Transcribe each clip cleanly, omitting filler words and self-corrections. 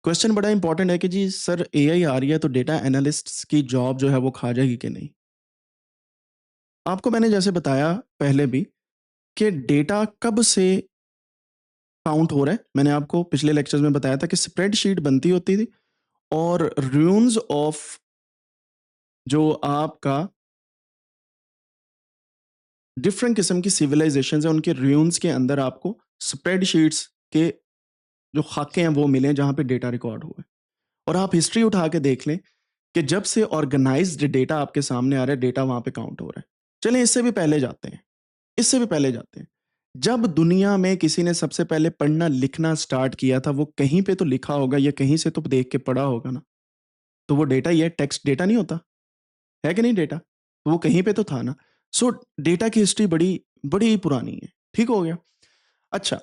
Question बड़ा important है कि जी सर एआई आ रही है तो डेटा एनालिस्ट्स की जॉब जो है वो खा जाएगी कि नहीं। आपको मैंने जैसे बताया पहले भी कि डेटा कब से काउंट हो रहा है। मैंने आपको पिछले लेक्चर्स में बताया था कि स्प्रेडशीट बनती होती थी और रून्स ऑफ जो आपका डिफरेंट किस्म की सिविलाइजेशन है उनके रून्स के अंदर आपको स्प्रेडशीट्स के जो खाके हैं वो मिले जहां पे डेटा रिकॉर्ड हुए। और आप हिस्ट्री उठा के देख लें कि जब से ऑर्गेनाइज्ड डेटा आपके सामने आ रहा है डेटा वहां पे काउंट हो रहा है। चलें इससे भी पहले जाते हैं, इससे भी पहले जाते हैं। जब दुनिया में किसी ने सबसे पहले पढ़ना लिखना स्टार्ट किया था वो कहीं पे तो लिखा होगा या कहीं से तो देख के पढ़ा होगा ना। तो वो डेटा ही है, टेक्स्ट डेटा नहीं होता है कि नहीं डेटा, तो वो कहीं पे तो था ना। सो डेटा की हिस्ट्री बड़ी बड़ी पुरानी है। ठीक हो गया। अच्छा,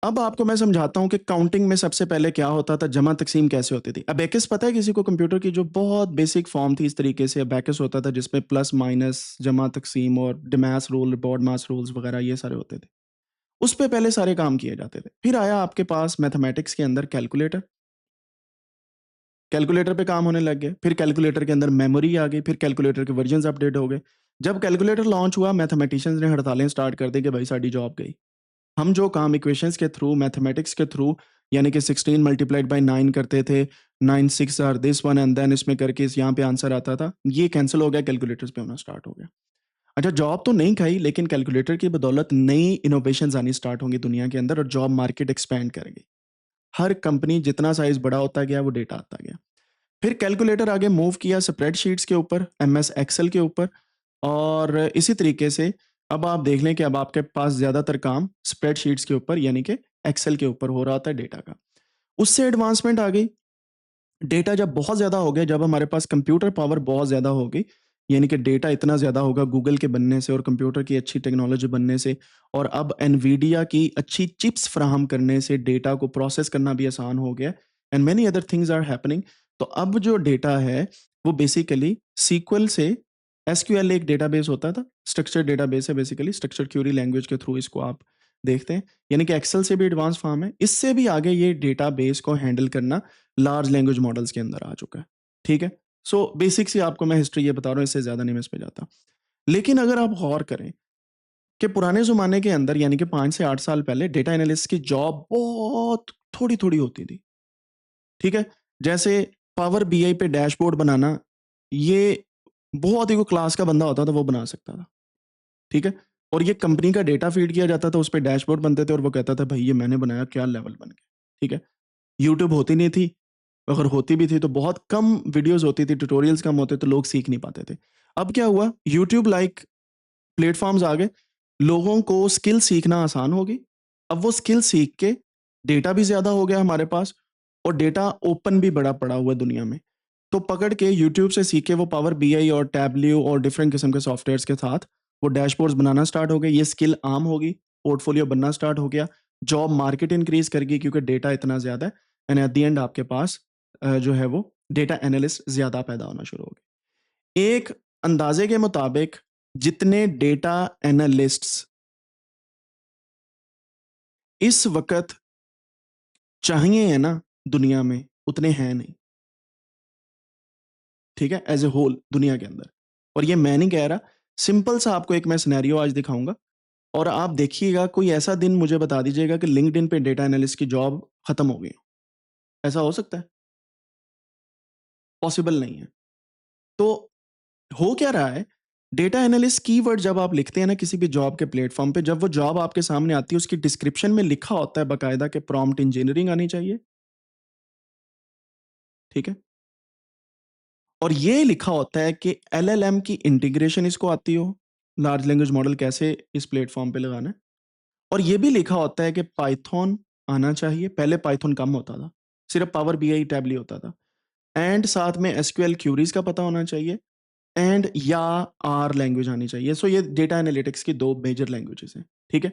अब आपको मैं समझाता हूं कि काउंटिंग में सबसे पहले क्या होता था, जमा तकसीम कैसे होती थी। अबेकस पता है किसी को कंप्यूटर की जो बहुत बेसिक फॉर्म थी इस तरीके से अबेकस होता था जिसमें प्लस माइनस जमा तकसीम और डिमास रूल बॉड मास रूल्स वगैरह ये सारे होते थे। उस पे पहले सारे काम किए जाते थे। फिर आया आपके पास मैथमेटिक्स के अंदर कैलकुलेटर, कैलकुलेटर पे काम होने लग गए। फिर कैलकुलेटर के अंदर मेमोरी आ गई, फिर कैलकुलेटर के वर्जन अपडेट हो गए। जब कैलकुलेटर लॉन्च हुआ मैथमेटिशियंस ने हड़तालें स्टार्ट कर दी कि भाई साडी जॉब गई। हम जो काम इक्वेशंस के थ्रू मैथमेटिक्स के थ्रू यानी कि 16 मल्टीप्लाइड बाई 9 करते थे, 9 6 are this one and then इसमें करके इस यहाँ पे आंसर आता था, ये कैंसिल हो गया, कैलकुलेटर्स पे होना स्टार्ट हो गया। अच्छा, जॉब तो नहीं खाई लेकिन कैलकुलेटर की बदौलत नई इनोवेशन आनी स्टार्ट होंगी दुनिया के अंदर और जॉब मार्केट एक्सपैंड करेगी। हर कंपनी जितना साइज बड़ा होता गया वो डेटा आता गया। फिर कैलकुलेटर आगे मूव किया स्प्रेडशीट्स के ऊपर, एमएस एक्सेल के ऊपर। और इसी तरीके से अब आप देख लें कि अब आपके पास ज़्यादातर काम स्प्रेडशीट्स के ऊपर यानी कि एक्सेल के ऊपर हो रहा होता है डेटा का। उससे एडवांसमेंट आ गई। डेटा जब बहुत ज़्यादा हो गया, जब हमारे पास कंप्यूटर पावर बहुत ज़्यादा हो गई, यानी कि डेटा इतना ज़्यादा होगा गूगल के बनने से और कंप्यूटर की अच्छी टेक्नोलॉजी बनने से और अब एनवीडिया की अच्छी चिप्स फ्राहम करने से डेटा को प्रोसेस करना भी आसान हो गया and many other things are happening. तो अब जो डेटा है वो बेसिकली सीक्वल से एसक्यूएल एक डेटाबेस होता था, स्ट्रक्चर डेटाबेस है बेसिकली, स्ट्रक्चर क्यूरी लैंग्वेज के थ्रू इसको आप देखते हैं, यानी कि एक्सेल से भी एडवांस फॉर्म है। इससे भी आगे ये डेटाबेस को हैंडल करना लार्ज लैंग्वेज मॉडल्स के अंदर आ चुका है। ठीक है। सो बेसिक सी आपको मैं हिस्ट्री ये बता रहा हूँ, इससे ज्यादा नहीं मैं इस पे जाता। लेकिन अगर आप गौर करें कि पुराने जमाने के अंदर यानी कि 5 से 8 साल पहले डेटा एनालिस्ट की जॉब बहुत थोड़ी थोड़ी होती थी। ठीक है। जैसे पावर बीआई पे डैशबोर्ड बनाना, ये बहुत ही को क्लास का बंदा होता था वो बना सकता था। ठीक है। और ये कंपनी का डेटा फीड किया जाता था, उस पर डैशबोर्ड बनते थे और वो कहता था भाई ये मैंने बनाया, क्या लेवल बन गया। ठीक है। यूट्यूब होती नहीं थी, अगर होती भी थी तो बहुत कम वीडियोस होती थी, ट्यूटोरियल्स कम होते तो लोग सीख नहीं पाते थे। अब क्या हुआ, यूट्यूब लाइक प्लेटफॉर्म्स आ गए, लोगों को स्किल सीखना आसान हो गई। अब वो स्किल सीख के डेटा भी ज्यादा हो गया हमारे पास और डेटा ओपन भी बड़ा पड़ा हुआ है दुनिया में। तो पकड़ के यूट्यूब से सीखे वो पावर बीआई और टैबल्यू और डिफरेंट किस्म के सॉफ्टवेयर्स के साथ वो डैशबोर्ड्स बनाना स्टार्ट हो गए। ये स्किल आम होगी, पोर्टफोलियो बनना स्टार्ट हो गया, जॉब मार्केट इंक्रीज कर गई क्योंकि डेटा इतना ज्यादा है एंड एट द एंड आपके पास जो है वो डेटा एनालिस्ट ज्यादा पैदा होना शुरू हो गए। एक अंदाजे के मुताबिक जितने डेटा एनालिस्ट्स इस वक्त चाहिए है ना दुनिया में उतने हैं नहीं। ठीक है, एज ए होल दुनिया के अंदर। और ये मैं नहीं कह रहा, सिंपल सा आपको एक मैं सिनेरियो आज दिखाऊंगा और आप देखिएगा, कोई ऐसा दिन मुझे बता दीजिएगा कि लिंक्डइन पे डेटा एनालिस्ट की जॉब खत्म हो गई हो। ऐसा हो सकता है? पॉसिबल नहीं है। तो हो क्या रहा है, डेटा एनालिस्ट कीवर्ड जब आप लिखते हैं ना किसी भी जॉब के प्लेटफॉर्म पे, जब वो जॉब आपके सामने आती है उसकी डिस्क्रिप्शन में लिखा होता है बाकायदा कि प्रॉम्प्ट इंजीनियरिंग आनी चाहिए। ठीक है। और ये लिखा होता है कि एलएलएम की इंटीग्रेशन इसको आती हो, लार्ज लैंग्वेज मॉडल कैसे इस प्लेटफॉर्म पे लगाना है। और ये भी लिखा होता है कि पाइथन आना चाहिए, पहले पाइथन कम होता था, सिर्फ पावर बीआई टैबली होता था। एंड साथ में एसक्यूएल क्यूरीज का पता होना चाहिए एंड या आर लैंग्वेज आनी चाहिए। सो ये डेटा एनालिटिक्स की दो मेजर लैंग्वेजेस हैं। ठीक है,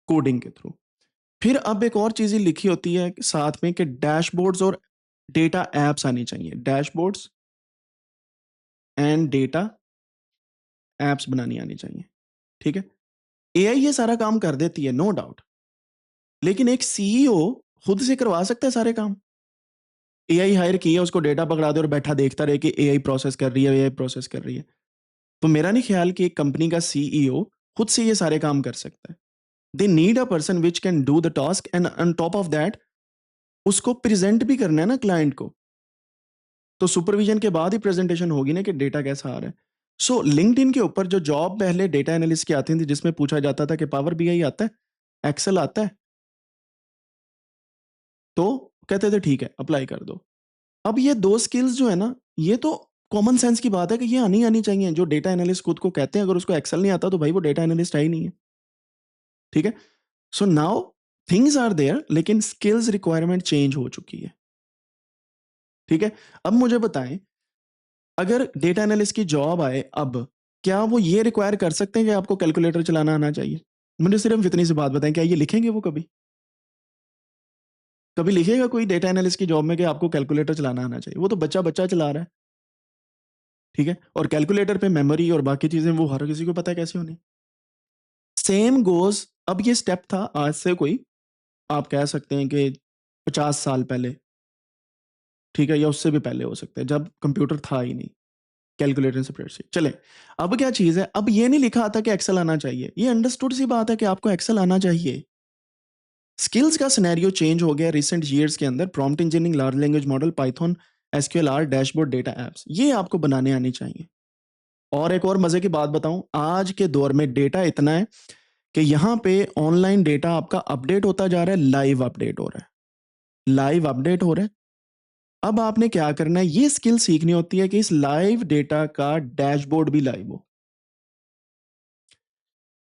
कोडिंग के थ्रू। फिर अब एक और चीज लिखी होती है साथ में कि डैशबोर्ड्स और डेटा एप्स आनी चाहिए, डैशबोर्ड्स एंड डेटा एप्स बनानी आनी चाहिए। ठीक है। एआई ये सारा काम कर देती है, नो डाउट, लेकिन एक सीईओ खुद से करवा सकता है सारे काम? एआई हायर किया, उसको डेटा पकड़ा दे और बैठा देखता रहे कि एआई प्रोसेस कर रही है, एआई प्रोसेस कर रही है। तो मेरा नहीं ख्याल कि एक कंपनी का सीईओ खुद से ये सारे काम कर सकता है। They need a person which can do the task and on top of that उसको प्रेजेंट भी करना है ना क्लाइंट को। तो सुपरविजन के बाद ही प्रेजेंटेशन होगी ना कि डेटा कैसा आ रहा है। सो लिंक्डइन के ऊपर जो जॉब पहले डेटा एनालिस्ट की आती थी जिसमें पूछा जाता था कि पावर बीआई आता है, एक्सेल आता है, तो कहते थे ठीक है अप्लाई कर दो। अब ये दो स्किल्स जो है ना, ये तो कॉमन सेंस की बात है कि ये आनी आनी चाहिए। जो डेटा एनालिस्ट खुद को कहते हैं, अगर उसको एक्सेल नहीं आता तो भाई वो डेटा एनालिस्ट है ही नहीं है। ठीक है। So now things are there, लेकिन स्किल्स रिक्वायरमेंट चेंज हो चुकी है। ठीक है। अब मुझे बताएं, अगर डेटा एनालिस्ट की जॉब आए अब, क्या वो ये रिक्वायर कर सकते हैं कि आपको कैलकुलेटर चलाना आना चाहिए? मुझे सिर्फ इतनी सी बात बताएं, क्या ये लिखेंगे वो कभी? कभी लिखेगा कोई डेटा एनालिस्ट की जॉब में कि आपको कैलकुलेटर चलाना आना चाहिए? वो तो बच्चा बच्चा चला रहा है। ठीक है। और कैलकुलेटर पे मेमोरी और बाकी चीजें वो हर किसी को पता है कैसे होनी। सेम गोज, अब ये स्टेप था आज से कोई, आप कह सकते हैं कि 50 साल पहले। ठीक है, या उससे भी पहले हो सकता है, जब कंप्यूटर था ही नहीं, कैलकुलेटर स्प्रेडशीट चले। अब क्या चीज है, अब ये नहीं लिखा आता कि एक्सेल आना चाहिए, ये अंडरस्टूड सी बात है कि आपको एक्सेल आना चाहिए। स्किल्स का सिनेरियो चेंज हो गया रिसेंट ईयर्स के अंदर। Prompt engineering, large language model, Python, SQL R, dashboard, data apps, ये आपको बनाने आनी चाहिए। और एक और मजे की बात बताऊं, आज के दौर में डेटा इतना है कि यहाँ पे ऑनलाइन डेटा आपका अपडेट होता जा रहा है, लाइव अपडेट हो रहा है, लाइव अपडेट हो रहा है। अब आपने क्या करना है, ये स्किल सीखनी होती है कि इस लाइव डेटा का डैशबोर्ड भी लाइव हो।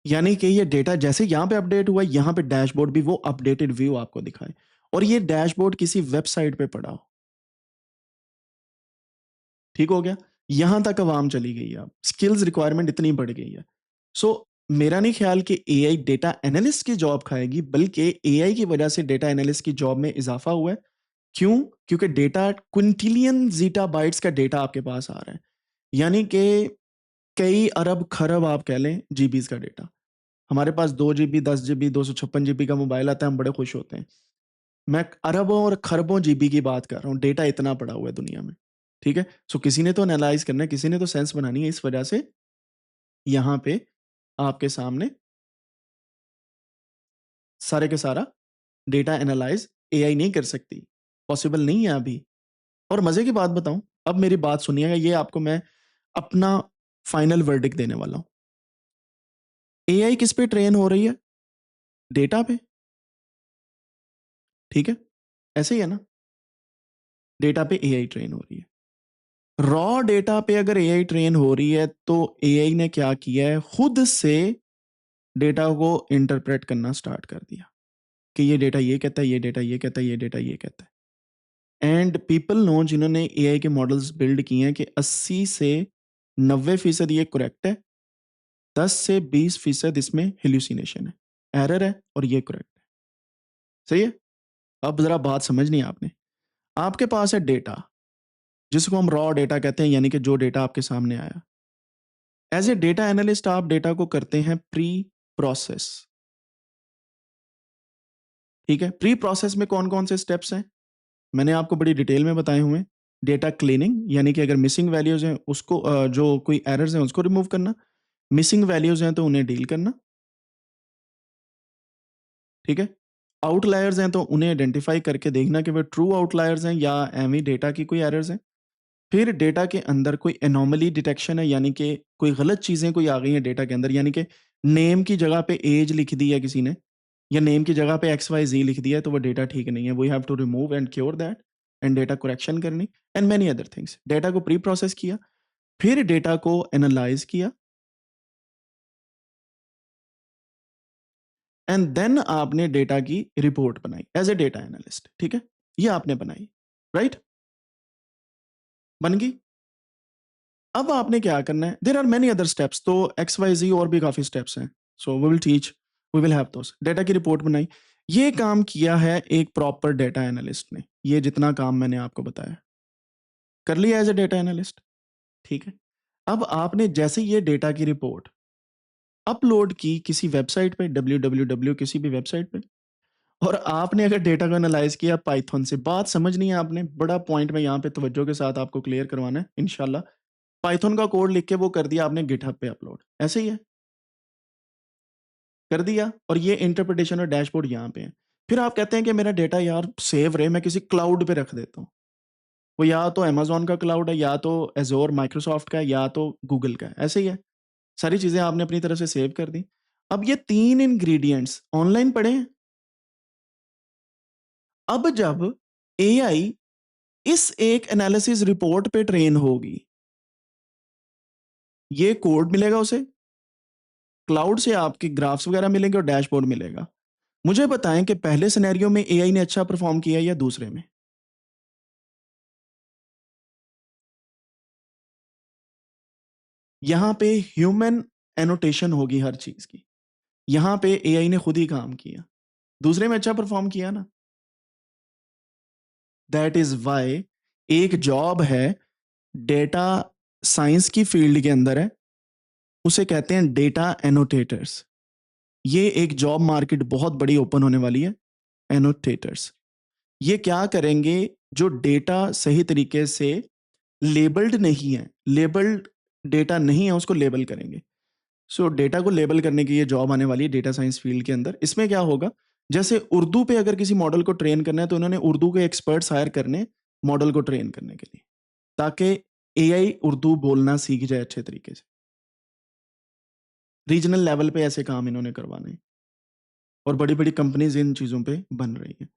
यानी कि ये डेटा जैसे यहां पे अपडेट हुआ, यहां पे डैशबोर्ड भी वो अपडेटेड व्यू आपको दिखाए, और ये डैशबोर्ड किसी वेबसाइट पे पड़ा हो। ठीक हो गया। यहां तक अवाम चली गई है, अब स्किल्स रिक्वायरमेंट इतनी बढ़ गई है। सो मेरा नहीं ख्याल कि एआई डेटा एनालिस्ट की जॉब खाएगी, बल्कि एआई की वजह से डेटा एनालिस्ट की जॉब में इजाफा हुआ है। क्यों? क्योंकि डेटा क्विंटिलियन जीटा बाइट्स का डेटा आपके पास आ रहा है, यानी कि कई अरब खरब आप कह लें जीबीज का डेटा। हमारे पास 2 GB, 10 GB, 256 GB का मोबाइल आता है, हम बड़े खुश होते हैं। मैं अरबों और खरबों जीबी की बात कर रहा हूँ, डेटा इतना पड़ा हुआ है दुनिया में। ठीक है। सो किसी ने तो एनालाइज करना है, किसी ने तो सेंस बनानी है, इस वजह से यहाँ पे आपके सामने सारे के सारा डेटा एनालाइज एआई नहीं कर सकती, पॉसिबल नहीं है अभी। और मजे की बात बताऊं, अब मेरी बात सुनिएगा, ये आपको मैं अपना फाइनल वर्डिक्ट देने वाला हूं। एआई किस पे ट्रेन हो रही है? डेटा पे। ठीक है, ऐसे ही है ना, डेटा पे एआई ट्रेन हो रही है। रॉ डेटा पे अगर एआई ट्रेन हो रही है, तो एआई ने क्या किया है, खुद से डेटा को इंटरप्रेट करना स्टार्ट कर दिया कि ये डेटा ये कहता है, ये डेटा ये कहता है, ये डेटा ये कहता है। एंड पीपल नो, जिन्होंने एआई के मॉडल्स बिल्ड किए हैं, कि 80 से 90% ये करेक्ट है, 10 से 20% इसमें हेल्यूसिनेशन है, एरर है, और ये करेक्ट है। सही है। अब जरा बात समझनी है आपने। आपके पास है डेटा, जिसको हम रॉ डेटा कहते हैं, यानी कि जो डेटा आपके सामने आया। एज ए डेटा एनालिस्ट आप डेटा को करते हैं प्री प्रोसेस। ठीक है। प्री प्रोसेस में कौन कौन से स्टेप्स हैं, मैंने आपको बड़ी डिटेल में बताए हुए हैं। डेटा क्लीनिंग, यानी कि अगर मिसिंग वैल्यूज हैं उसको जो कोई एरर्स हैं उसको रिमूव करना, मिसिंग वैल्यूज हैं तो उन्हें डील करना। ठीक है। आउटलायर्स हैं तो उन्हें आइडेंटिफाई करके देखना कि वे ट्रू आउटलायर्स हैं या एमी डेटा की कोई एरर्स हैं। फिर डेटा के अंदर कोई एनोमली डिटेक्शन है, यानी कि कोई गलत चीजें कोई आ गई हैं डेटा के अंदर, यानी कि नेम की जगह पे एज लिख दी है किसी ने, या नेम की जगह पे XYZ लिख दिया है, तो वो डेटा ठीक नहीं है। We have to remove and cure that, and data correction करनी, and many other things. Data को प्री प्रोसेस किया, फिर डेटा को एनालाइज किया, एंड देन आपने डेटा की रिपोर्ट बनाई एज ए डेटा एनालिस्ट। ठीक है, ये आपने बनाई, राइट right? बन गई। अब आपने क्या करना है, there are many other steps, तो XYZ और भी काफी स्टेप्स हैं। So we will teach, we will have those. Data की रिपोर्ट बनाई, ये काम किया है एक प्रॉपर डेटा एनालिस्ट ने। ये जितना काम मैंने आपको बताया कर लिया एज ए डेटा एनालिस्ट। ठीक है। अब आपने जैसे ये डेटा की रिपोर्ट अपलोड की किसी वेबसाइट पे, www किसी भी वेबसाइट पे, और आपने अगर डेटा को एनालाइज किया पाइथन से, बात समझनी है आपने, बड़ा पॉइंट में यहाँ पे तवज्जो के साथ आपको क्लियर करवाना है इंशाल्लाह। पाइथन का कोड लिख के वो कर दिया आपने गिटहब पे अपलोड, ऐसे ही है, कर दिया, और ये इंटरप्रिटेशन और डैशबोर्ड यहाँ पे है। फिर आप कहते हैं कि मेरा डेटा यार सेव रहे, मैं किसी क्लाउड पे रख देता हूँ। वो या तो अमेजोन का क्लाउड है, या तो एजोर माइक्रोसॉफ्ट का है, या तो गूगल का है, ऐसे ही है। सारी चीजें आपने अपनी तरफ से सेव कर दी। अब ये 3 इंग्रेडिएंट्स ऑनलाइन पड़े हैं। अब जब एआई इस एक एनालिसिस रिपोर्ट पे ट्रेन होगी, ये कोड मिलेगा उसे, क्लाउड से आपके ग्राफ्स वगैरह मिलेंगे और डैशबोर्ड मिलेगा। मुझे बताएं कि पहले सिनेरियो में एआई ने अच्छा परफॉर्म किया या दूसरे में? यहां पे ह्यूमन एनोटेशन होगी हर चीज की, यहां पे एआई ने खुद ही काम किया, दूसरे में अच्छा परफॉर्म किया ना। दैट इज वाई एक जॉब है, डेटा साइंस की फील्ड के अंदर है, उसे कहते हैं डेटा एनोटेटर्स। ये एक जॉब मार्केट बहुत बड़ी ओपन होने वाली है, एनोटेटर्स। ये क्या करेंगे? जो डेटा सही तरीके से लेबल्ड नहीं है, लेबल्ड डेटा नहीं है, उसको लेबल करेंगे। सो डेटा को लेबल करने की ये जॉब आने वाली है डेटा साइंस फील्ड के अंदर। इसमें क्या होगा, जैसे उर्दू पे अगर किसी मॉडल को ट्रेन करना है तो उन्होंने उर्दू के एक्सपर्ट्स हायर करने मॉडल को ट्रेन करने के लिए, ताकि एआई उर्दू बोलना सीख जाए अच्छे तरीके से। रीजनल लेवल पे ऐसे काम इन्होंने करवाने हैं, और बड़ी बड़ी कंपनीज इन चीजों पे बन रही हैं।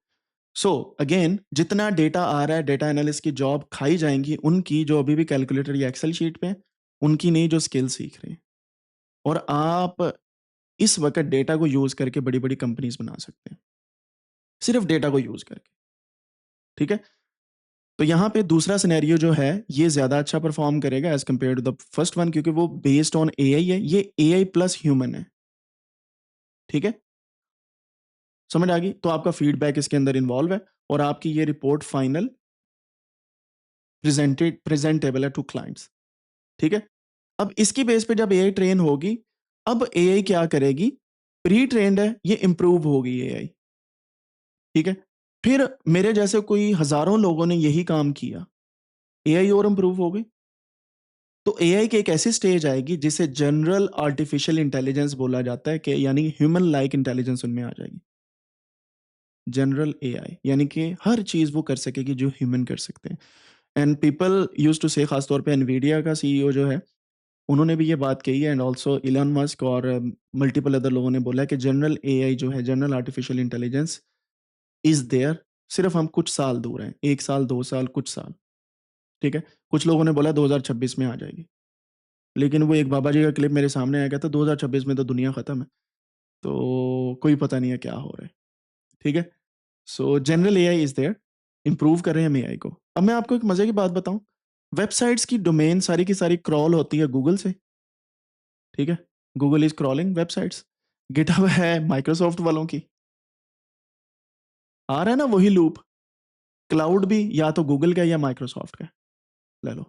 सो अगेन, जितना डेटा आ रहा है, डेटा एनालिस्ट की जॉब खाई जाएंगी उनकी जो अभी भी कैलकुलेटर या एक्सेल शीट पे हैं, उनकी नहीं जो स्किल सीख रहे हैं। और आप इस वक्त डेटा को यूज करके बड़ी बड़ी कंपनीज बना सकते हैं, सिर्फ डेटा को यूज करके। ठीक है, तो यहाँ पे दूसरा सिनेरियो जो है ये ज्यादा अच्छा परफॉर्म करेगा as compare to the first one, क्योंकि वो बेस्ड ऑन एआई है, ये एआई प्लस ह्यूमन है। ठीक है, समझ आ गई? तो आपका फीडबैक इसके अंदर इन्वॉल्व है, और आपकी ये रिपोर्ट फाइनल प्रेजेंटेबल है टू क्लाइंट्स। ठीक है, अब इसकी बेस पे जब एआई ट्रेन होगी, अब एआई क्या करेगी? प्री ट्रेंड है, ये इंप्रूव होगी एआई। ठीक है, फिर मेरे जैसे कोई हजारों लोगों ने यही काम किया, एआई और इंप्रूव हो गई। तो एआई की एक ऐसी स्टेज आएगी जिसे जनरल आर्टिफिशियल इंटेलिजेंस बोला जाता है, कि यानी ह्यूमन लाइक इंटेलिजेंस उनमें आ जाएगी। जनरल एआई यानी कि हर चीज वो कर सकेगी जो ह्यूमन कर सकते हैं। एंड पीपल यूज टू से, खासतौर पे एनवीडिया का सीईओ जो है, उन्होंने भी ये बात कही है, एंड ऑल्सो इलॉन मस्क और मल्टीपल अदर लोगों ने बोला है कि जनरल एआई जो है, general artificial intelligence is there, सिर्फ हम कुछ साल दूर हैं, 1 साल 2 साल कुछ साल। ठीक है, कुछ लोगों ने बोला 2026 में आ जाएगी, लेकिन वो एक बाबा जी का क्लिप मेरे सामने आया, कहता 2026 में तो दुनिया खत्म है, तो कोई पता नहीं है क्या हो रहा है। ठीक है, so general AI is there, improve कर रहे हैं हम एआई को। अब मैं आपको एक मजे की बात बताऊं, वेबसाइट्स की डोमेन सारी की सारी क्रॉल होती है गूगल से। ठीक है, Google is crawling websites, GitHub है माइक्रोसॉफ्ट वालों की, आ रहा है ना वही लूप। क्लाउड भी या तो गूगल का या माइक्रोसॉफ्ट का, ले लो।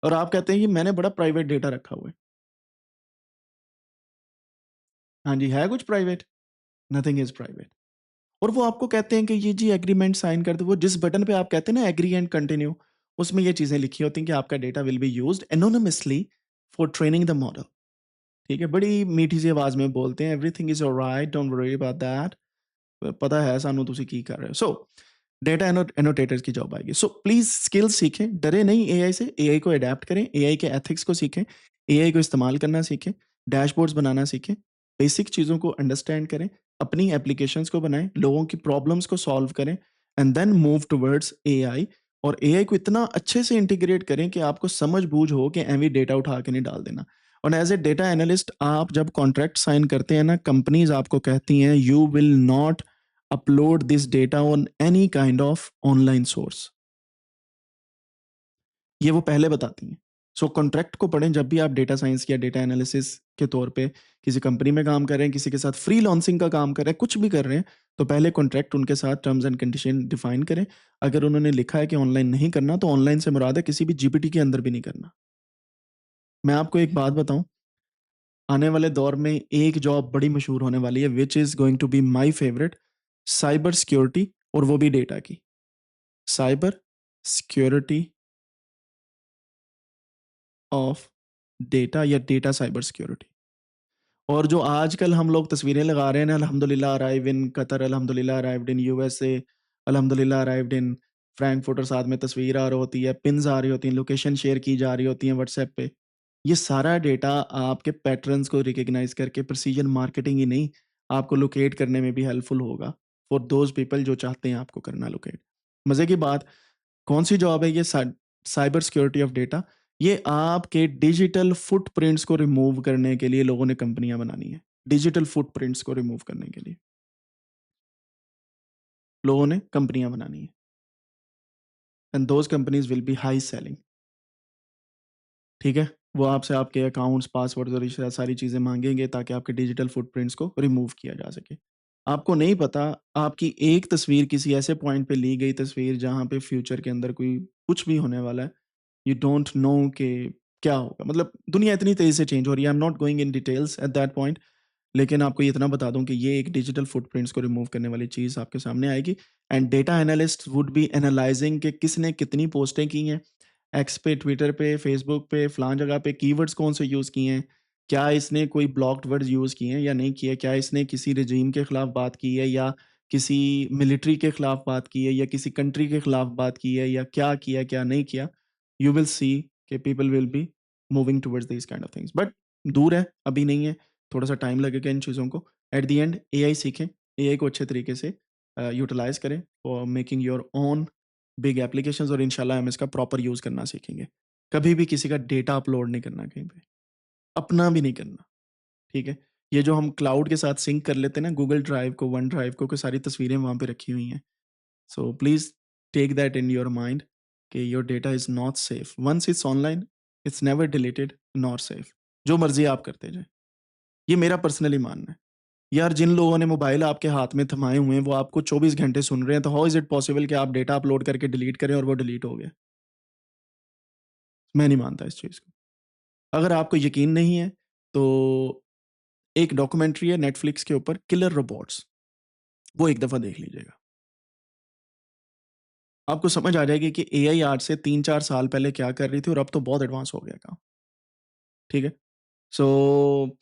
और आप कहते हैं कि मैंने बड़ा प्राइवेट डेटा रखा हुआ है। हाँ जी, है कुछ प्राइवेट? Nothing is private. और वो आपको कहते हैं कि ये जी एग्रीमेंट साइन कर दो, वो जिस बटन पे आप कहते हैं ना एग्री एंड कंटिन्यू, उसमें ये चीजें लिखी होती हैं कि आपका data will be used anonymously for training the model. ठीक है, बड़ी मीठी सी आवाज में बोलते हैं, everything is alright, don't worry about that, पता है सानू तुसी की कर रहे हो। सो डेटा एनोटेटर्स की जॉब आएगी। सो प्लीज स्किल्स सीखें, डरे नहीं एआई से, एआई को अडेप्ट करें, एआई के एथिक्स को सीखें, एआई को इस्तेमाल करना सीखें, डैशबोर्ड्स बनाना सीखें, बेसिक चीज़ों को अंडरस्टैंड करें, अपनी एप्लीकेशंस को बनाएं, लोगों की प्रॉब्लम्स को सॉल्व करें, and then move towards AI. और एआई को इतना अच्छे से इंटीग्रेट करें कि आपको समझ बूझ हो कि एवी डेटा उठा के नहीं डाल देना। और एज ए डेटा एनालिस्ट आप जब कॉन्ट्रैक्ट साइन करते हैं ना, कंपनीज आपको कहती हैं you will not upload this data on any kind of online source, ये वो पहले बताती हैं। सो कॉन्ट्रैक्ट को पढ़ें जब भी आप डेटा साइंस या डेटा एनालिसिस के तौर पे किसी कंपनी में काम कर रहे हैं, किसी के साथ फ्री लॉन्सिंग का काम कर रहे हैं, कुछ भी कर रहे हैं, तो पहले कॉन्ट्रैक्ट उनके साथ टर्म्स एंड कंडीशन डिफाइन करें। अगर उन्होंने लिखा है कि ऑनलाइन नहीं करना, तो ऑनलाइन से मुराद है किसी भी जीपीटी के अंदर भी नहीं करना। मैं आपको एक बात बताऊं, आने वाले दौर में एक जॉब बड़ी मशहूर होने वाली है, which is going to be my favourite, cyber security और वो भी डेटा की। साइबर सिक्योरिटी ऑफ डेटा या डेटा साइबर सिक्योरिटी। और जो आजकल हम लोग तस्वीरें लगा रहे हैं ना, अल्हम्दुलिल्लाह अराइव इन कतर, अल्हम्दुलिल्लाह अराइव्ड इन यूएसए, अल्हम्दुलिल्लाह अराइव्ड इन फ्रैंकफर्ट और साथ में तस्वीर आ रही होती है, पिन्स आ रही होती हैं, लोकेशन शेयर की जा रही होती हैं व्हाट्सएप पे। ये सारा डेटा आपके पैटर्न्स को रिकॉग्नाइज करके प्रिसीजन मार्केटिंग ही नहीं, आपको लोकेट करने में भी हेल्पफुल होगा फॉर दोज पीपल जो चाहते हैं आपको करना लोकेट। मज़े की बात, कौन सी जॉब है ये? Cyber security of data. ये आपके डिजिटल फुटप्रिंट्स को रिमूव करने के लिए लोगों ने कंपनियां बनानी है। डिजिटल फुटप्रिंट्स को रिमूव करने के लिए लोगों ने कंपनियां बनानी है, and those companies will be high selling. ठीक है, वो आपसे आपके अकाउंट्स, पासवर्ड्स और ये सारी चीज़ें मांगेंगे ताकि आपके डिजिटल फुटप्रिंट्स को रिमूव किया जा सके। आपको नहीं पता, आपकी एक तस्वीर किसी ऐसे पॉइंट पे ली गई तस्वीर जहाँ पे फ्यूचर के अंदर कोई कुछ भी होने वाला है, यू डोंट नो कि क्या होगा। मतलब दुनिया इतनी तेज़ी से चेंज हो रही है, I am not going in details at that point, लेकिन आपको ये इतना बता दूं कि ये एक डिजिटल फुटप्रिंट्स को रिमूव करने वाली चीज़ आपके सामने आएगी, and data analyst would be analysing कि किसने कितनी पोस्टें की हैं, एक्स पे, ट्विटर पे, फेसबुक पे, फलां जगह पे कीवर्ड्स कौन से यूज़ किए हैं, क्या इसने कोई ब्लॉक्ड वर्ड्स यूज़ किए हैं या नहीं किए, क्या इसने किसी रजीम के खिलाफ बात की है या किसी मिलिट्री के खिलाफ बात की है या किसी कंट्री के खिलाफ बात की है, या क्या किया क्या नहीं किया। यू विल सी कि people will be moving towards this kind of things, but दूर है, अभी नहीं है, थोड़ा सा टाइम लगेगा इन चीज़ों को। एट द एंड एआई सीखें, एआई को अच्छे तरीके से यूटिलाइज करें for making your own big applications, और इंशाल्लाह हम इसका प्रॉपर यूज़ करना सीखेंगे। कभी भी किसी का डेटा अपलोड नहीं करना कहीं पे, अपना भी नहीं करना, ठीक है? ये जो हम क्लाउड के साथ सिंक कर लेते हैं ना, गूगल ड्राइव को, वन ड्राइव को, कि सारी तस्वीरें वहाँ पे रखी हुई हैं। So please take that in your mind कि your data is not safe. Once it's online, it's never deleted nor safe. जो मर्ज़ी आप करते जाएँ। ये मेरा पर्सनली मानना है। यार जिन लोगों ने मोबाइल आपके हाथ में थमाए हुए हैं, वो आपको 24 घंटे सुन रहे हैं, तो हाउ इज़ इट पॉसिबल कि आप डेटा अपलोड करके डिलीट करें और वो डिलीट हो गया? मैं नहीं मानता इस चीज़ को। अगर आपको यकीन नहीं है, तो एक डॉक्यूमेंट्री है नेटफ्लिक्स के ऊपर, किलर रोबोट्स, वो एक दफ़ा देख लीजिएगा। आपको समझ आ जाएगी कि एआई आज से 3-4 साल पहले क्या कर रही थी और अब तो बहुत एडवांस हो गया काम, ठीक है? सो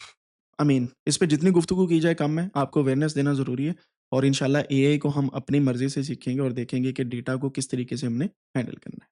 आई मीन इस पे जितनी गुफ्तगू की जाए कम है, आपको अवेयरनेस देना ज़रूरी है, और इंशाल्लाह एआई को हम अपनी मर्ज़ी से सीखेंगे और देखेंगे कि डेटा को किस तरीके से हमने हैंडल करना है।